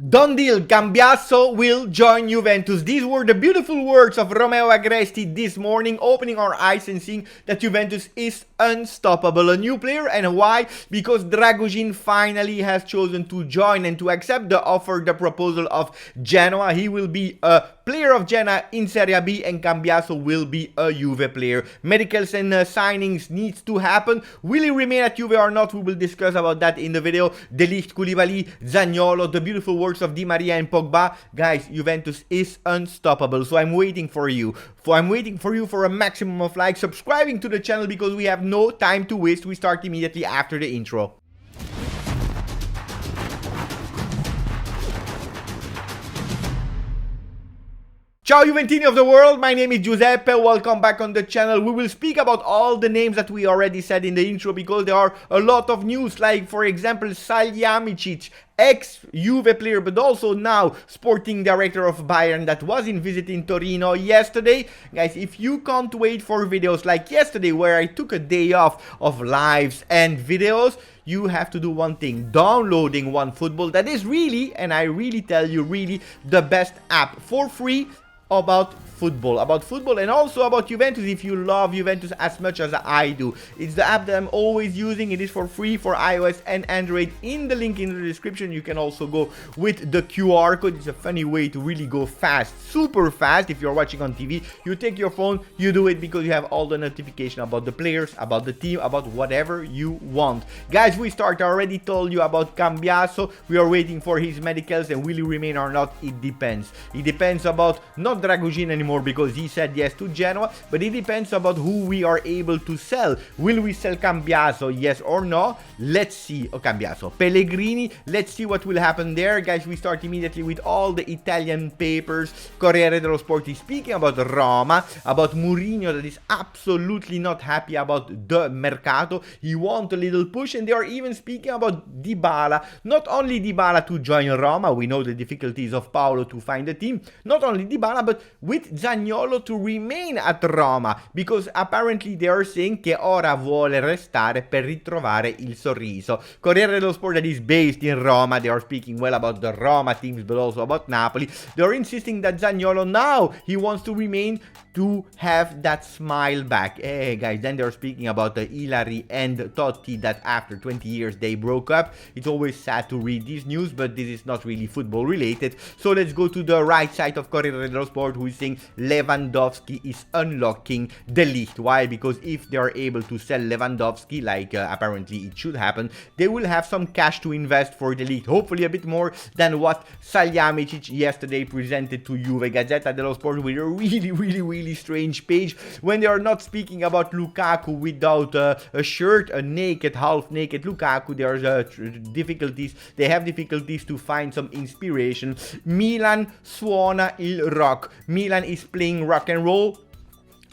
Done deal, Cambiaso will join Juventus. These were the beautiful words of Romeo Agresti this morning, opening our eyes and seeing that Juventus is unstoppable. A new player, and why? Because Dragusin finally has chosen to join and to accept the offer, the proposal of Genoa. He will be a player of Genoa in Serie B, and Cambiaso will be a Juve player. Medicals and signings needs to happen. Will he remain at Juve or not? We will discuss about that in the video. De Ligt, Koulibaly, Zaniolo, the beautiful words of Di Maria and Pogba. Guys, Juventus is unstoppable. So I'm waiting for you. For a maximum of likes, subscribing to the channel because we have no time to waste. We start immediately after the intro. Ciao Juventini of the world, my name is Giuseppe, welcome back on the channel. We will speak about all the names that we already said in the intro because there are a lot of news, like for example Salihamidzic, ex-Juve player but also now sporting director of Bayern, that was in visit in Torino yesterday. Guys, if you can't wait for videos like yesterday where I took a day off of lives and videos, you have to do one thing: downloading OneFootball. That is really, and I really tell you, really the best app for free about football and also about Juventus. If you love Juventus as much as I do, it's the app that I'm always using. It is for free for iOS and Android. In the link in the description, you can also go with the QR code. It's a funny way to really go fast, super fast. If you're watching on TV, you take your phone, you do it because you have all the notification about the players, about the team, about whatever you want. Guys, we start. I already told you about Cambiaso. We are waiting for his medicals, and will he remain or not? It depends. It depends about not Dragusin anymore because he said yes to Genoa, but it depends about who we are able to sell. Will we sell Cambiaso, yes or no? Let's see. Oh, Cambiaso, Pellegrini, let's see what will happen there. Guys, we start immediately with all the Italian papers. Corriere dello Sport is speaking about Roma, about Mourinho that is absolutely not happy about the mercato. He wants a little push, and they are even speaking about Dybala. Not only Dybala to join Roma, we know the difficulties of Paolo to find a team. Not only Dybala, but with Zaniolo to remain at Roma, because apparently they are saying che ora vuole restare per ritrovare il sorriso. Corriere dello Sport that is based in Roma, they are speaking well about the Roma teams but also about Napoli. They are insisting that Zaniolo now he wants to remain to have that smile back. Hey guys, then they're speaking about the Ilari and Totti that after 20 years they broke up. It's always sad to read this news, but this is not really football related. So let's go to the right side of Corriere dello Sport, who is saying Lewandowski is unlocking De Ligt. Why? Because if they are able to sell Lewandowski, like apparently it should happen, they will have some cash to invest for De Ligt. Hopefully a bit more than what Salihamidzic yesterday presented to Juve. Gazzetta dello Sport with a really strange page when they are not speaking about Lukaku without a shirt, a naked, half-naked Lukaku. There's difficulties. They have difficulties to find some inspiration. Milan suona il rock. Milan is playing rock and roll.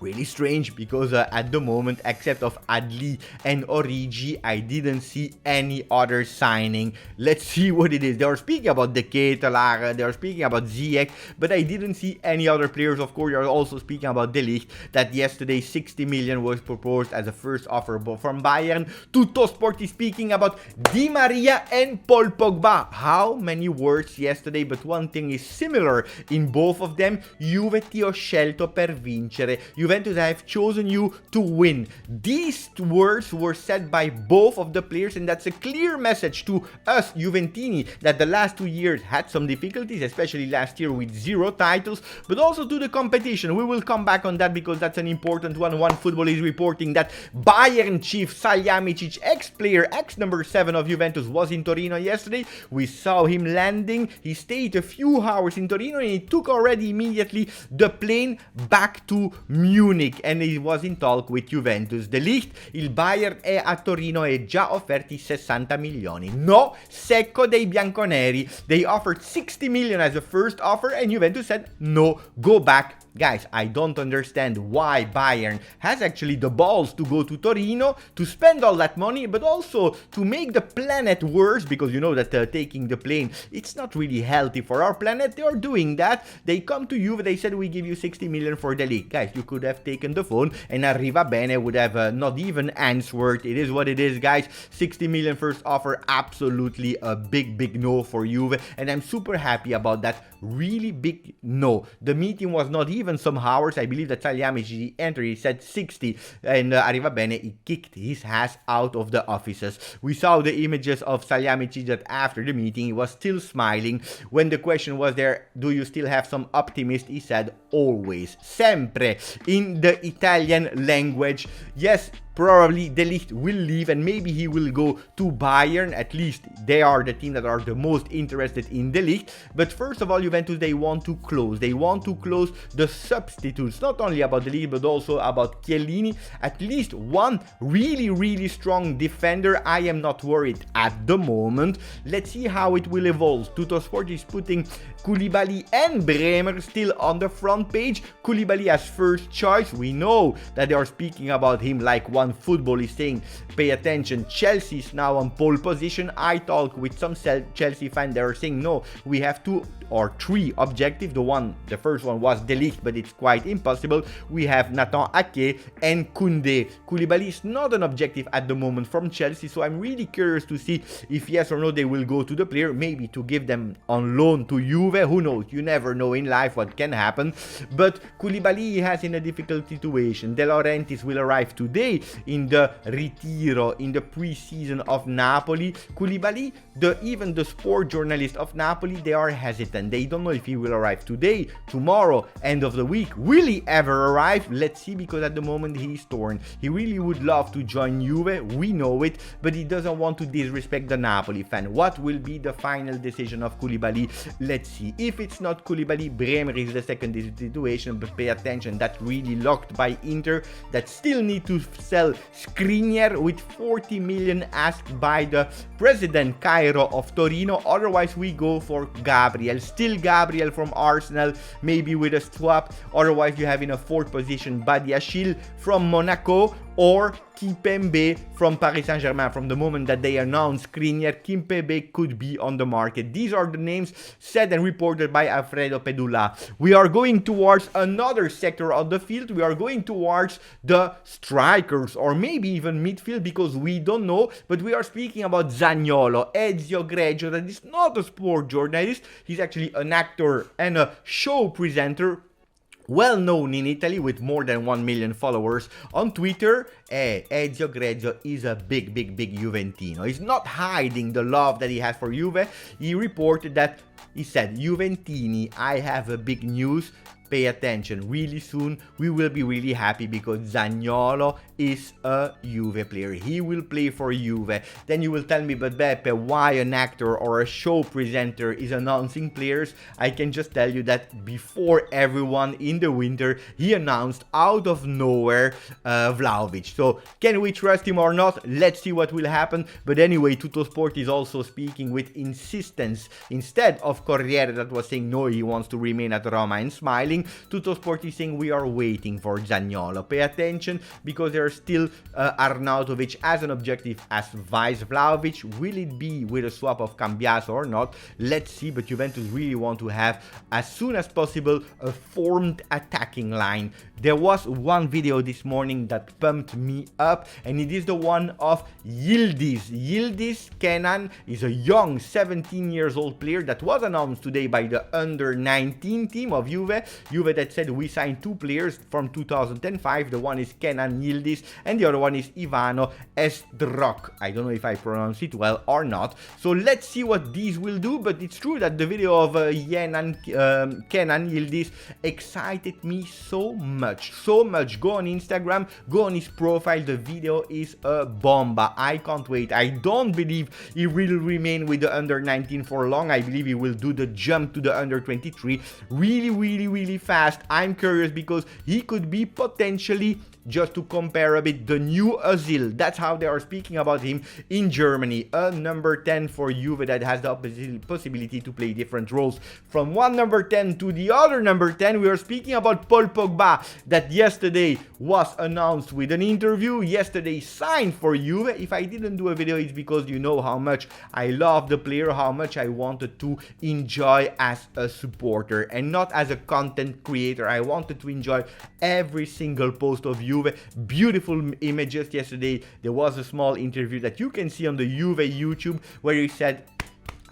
Really strange because at the moment, except of Adli and Origi, I didn't see any other signing. Let's see what it is. They are speaking about De Ketelaere, they are speaking about Ziyech, but I didn't see any other players. Of course, they are also speaking about De Ligt, that yesterday 60 million was proposed as a first offer from Bayern. Tuttosport is speaking about Di Maria and Paul Pogba. How many words yesterday, but one thing is similar in both of them. Juve ti ho scelto per vincere. Juventus, I have chosen you to win. These words were said by both of the players, and that's a clear message to us Juventini that the last 2 years had some difficulties, especially last year with 0 titles, but also to the competition. We will come back on that because that's an important one. OneFootball is reporting that Bayern chief Salihamidzic, ex-player, ex-number 7 of Juventus, was in Torino yesterday. We saw him landing. He stayed a few hours in Torino and he took already immediately the plane back to Munich. And he was in talk with Juventus. De Ligt, il Bayern è a Torino e già offerti 60 milioni. No, secco dei bianconeri. They offered 60 million as a first offer and Juventus said no, go back guys, I don't understand why Bayern has actually the balls to go to Torino, to spend all that money, but also to make the planet worse, because you know that taking the plane, it's not really healthy for our planet. They are doing that. They come to Juve, they said we give you 60 million for the league. Guys, you could have taken the phone and Arriva Bene would have not even answered. It is what it is, guys. 60 million first offer, absolutely a big no for Juve, and I'm super happy about that. Really big no. The meeting was not even some hours. I believe that Salihamidzic entered, he said 60, and Arriva Bene, he kicked his ass out of the offices. We saw the images of Salihamidzic that after the meeting he was still smiling. When the question was there, do you still have some optimist, he said always, sempre, in the Italian language. Yes, probably De Ligt will leave and maybe he will go to Bayern. At least they are the team that are the most interested in De Ligt. But first of all, Juventus, they want to close. They want to close the substitutes. Not only about De Ligt, but also about Chiellini. At least one really strong defender. I am not worried at the moment. Let's see how it will evolve. Tuttosport is putting Koulibaly and Bremer still on the front page. Koulibaly as first choice. We know that they are speaking about him like one football is saying, pay attention, Chelsea is now on pole position. I talk with some Chelsea fans, they are saying no, we have 2 or 3 objectives. The first one was De Ligt, but it's quite impossible. We have Nathan Ake and Koundé. Koulibaly is not an objective at the moment from Chelsea, so I'm really curious to see if yes or no they will go to the player, maybe to give them on loan to Juve. Who knows? You never know in life what can happen. But Koulibaly has in a difficult situation. De Laurentiis will arrive today in the Ritiro, in the pre-season of Napoli. Koulibaly, even the sport journalists of Napoli, they are hesitant. They don't know if he will arrive today, tomorrow, end of the week. Will he ever arrive? Let's see, because at the moment he's torn. He really would love to join Juve, we know it, but he doesn't want to disrespect the Napoli fan. What will be the final decision of Koulibaly? Let's see. If it's not Koulibaly, Bremer is the second situation, but pay attention, that's really locked by Inter, that still need to sell Skriniar with 40 million asked by the president Cairo of Torino. Otherwise we go for Gabriel. Still Gabriel from Arsenal, maybe with a swap. Otherwise you have in a 4th position Badiashile from Monaco or Kimpembe from Paris Saint-Germain. From the moment that they announced Skriniar, Kimpembe could be on the market. These are the names said and reported by Alfredo Pedula. We are going towards another sector of the field. We are going towards the strikers or maybe even midfield, because we don't know. But we are speaking about Zaniolo, Ezio Greggio, that is not a sport journalist. He's actually an actor and a show presenter, well known in Italy with more than 1 million followers on Twitter. Ezio Greggio is a big Juventino. He's not hiding the love that he has for Juve. He reported that, he said, Juventini, I have a big news. Pay attention, really soon we will be really happy because Zaniolo is a Juve player. He will play for Juve. Then you will tell me, but Beppe, why an actor or a show presenter is announcing players? I can just tell you that before everyone in the winter, he announced out of nowhere Vlahovic. So can we trust him or not? Let's see what will happen. But anyway, Tuttosport is also speaking with insistence. Instead of Corriere that was saying no, he wants to remain at Roma and smiling, Tuttosport is saying we are waiting for Zaniolo. Pay attention, because there are still Arnautovic as an objective as vice Vlahovic. Will it be with a swap of Cambiaso or not? Let's see, but Juventus really want to have as soon as possible a formed attacking line. There was one video this morning that pumped me up, and it is the one of Yildiz. Yildiz Kenan is a young 17 years old player that was announced today by the under-19 team of Juve. Juve that said we signed 2 players from 2005. The one is Kenan Yildiz and the other one is Ivano Esdrok. I don't know if I pronounce it well or not. So let's see what these will do, but it's true that the video of Kenan Yildiz excited me so much. Go on Instagram, go on his profile, the video is a bomba. I can't wait. I don't believe he will remain with the under-19 for long. I believe he will will do the jump to the under 23 really fast. I'm curious because he could be potentially, just to compare a bit, the new Özil. That's how they are speaking about him in Germany. A number 10 for Juve that has the possibility to play different roles. From one number 10 to the other number 10, we are speaking about Paul Pogba, that yesterday was announced with an interview. Yesterday signed for Juve. If I didn't do a video, it's because you know how much I love the player, how much I wanted to enjoy as a supporter and not as a content creator. I wanted to enjoy every single post of Juve. Beautiful images yesterday. There was a small interview that you can see on the Juve YouTube where he said,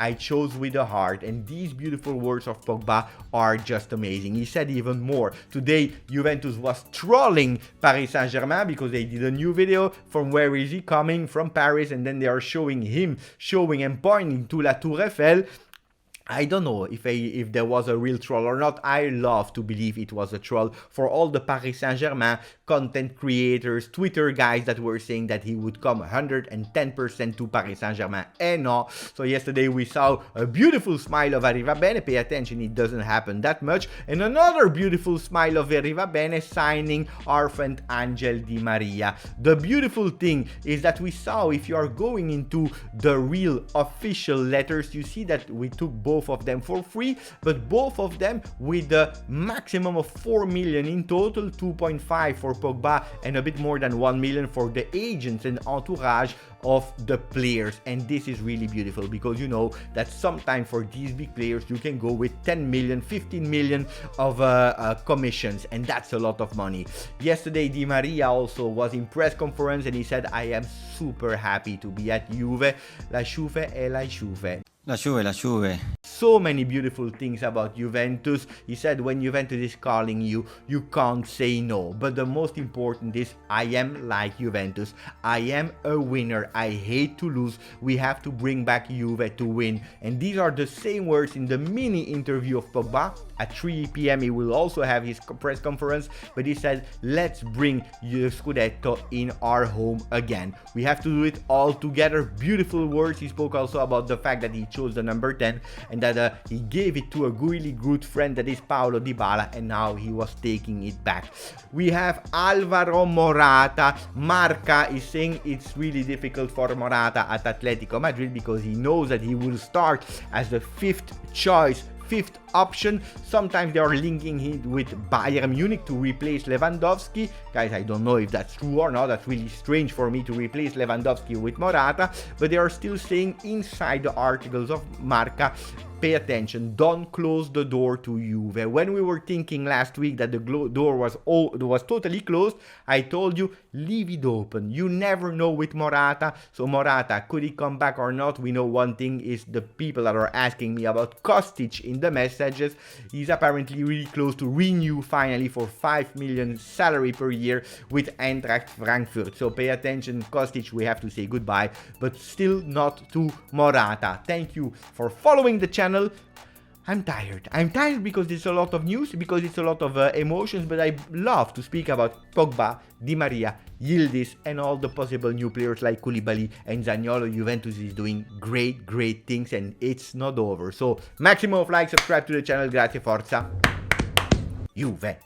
I chose with the heart, and these beautiful words of Pogba are just amazing. He said even more. Today, Juventus was trolling Paris Saint-Germain because they did a new video from where is he coming from Paris, and then they are showing him and pointing to La Tour Eiffel. I don't know if there was a real troll or not. I love to believe it was a troll for all the Paris Saint-Germain content creators, Twitter guys that were saying that he would come 110% to Paris Saint-Germain. And no. So yesterday we saw a beautiful smile of Arrivabene. Pay attention, it doesn't happen that much. And another beautiful smile of Arrivabene signing our friend Angel Di Maria. The beautiful thing is that we saw, if you are going into the real official letters, you see that we took both of them for free, but both of them with the maximum of 4 million in total, 2.5 for Pogba and a bit more than 1 million for the agents and entourage of the players. And this is really beautiful because you know that sometimes for these big players you can go with 10 million, 15 million of commissions, and that's a lot of money. Yesterday Di Maria also was in press conference and he said, I am super happy to be at Juve. La Juve è la Juve. La Juve, la Juve. So many beautiful things about Juventus. He said when Juventus is calling you, you can't say no. But the most important is, I am like Juventus. I am a winner. I hate to lose. We have to bring back Juve to win. And these are the same words in the mini interview of Pogba. At 3 p.m. he will also have his press conference. But he said, let's bring the Scudetto in our home again. We have to do it all together. Beautiful words. He spoke also about the fact that he chose the number 10 and that he gave it to a really good friend that is Paulo Dybala, and now he was taking it back. We have Alvaro Morata. Marca is saying it's really difficult for Morata at Atletico Madrid because he knows that he will start as the fifth option. Sometimes they are linking it with Bayern Munich to replace Lewandowski. Guys, I don't know if that's true or not. That's really strange for me to replace Lewandowski with Morata, but they are still saying inside the articles of Marca, pay attention, don't close the door to Juve. When we were thinking last week that the door was totally closed, I told you, leave it open. You never know with Morata. So Morata, could he come back or not? We know one thing is the people that are asking me about Kostic in the messages. He's apparently really close to renew finally for 5 million salary per year with Eintracht Frankfurt. So pay attention, Kostic, we have to say goodbye, but still not to Morata. Thank you for following the channel. I'm tired because it's a lot of news, because it's a lot of emotions, but I love to speak about Pogba, Di Maria, Yildiz and all the possible new players like Koulibaly and Zaniolo. Juventus is doing great things and it's not over. So maximum of likes, subscribe to the channel, grazie, forza, Juve.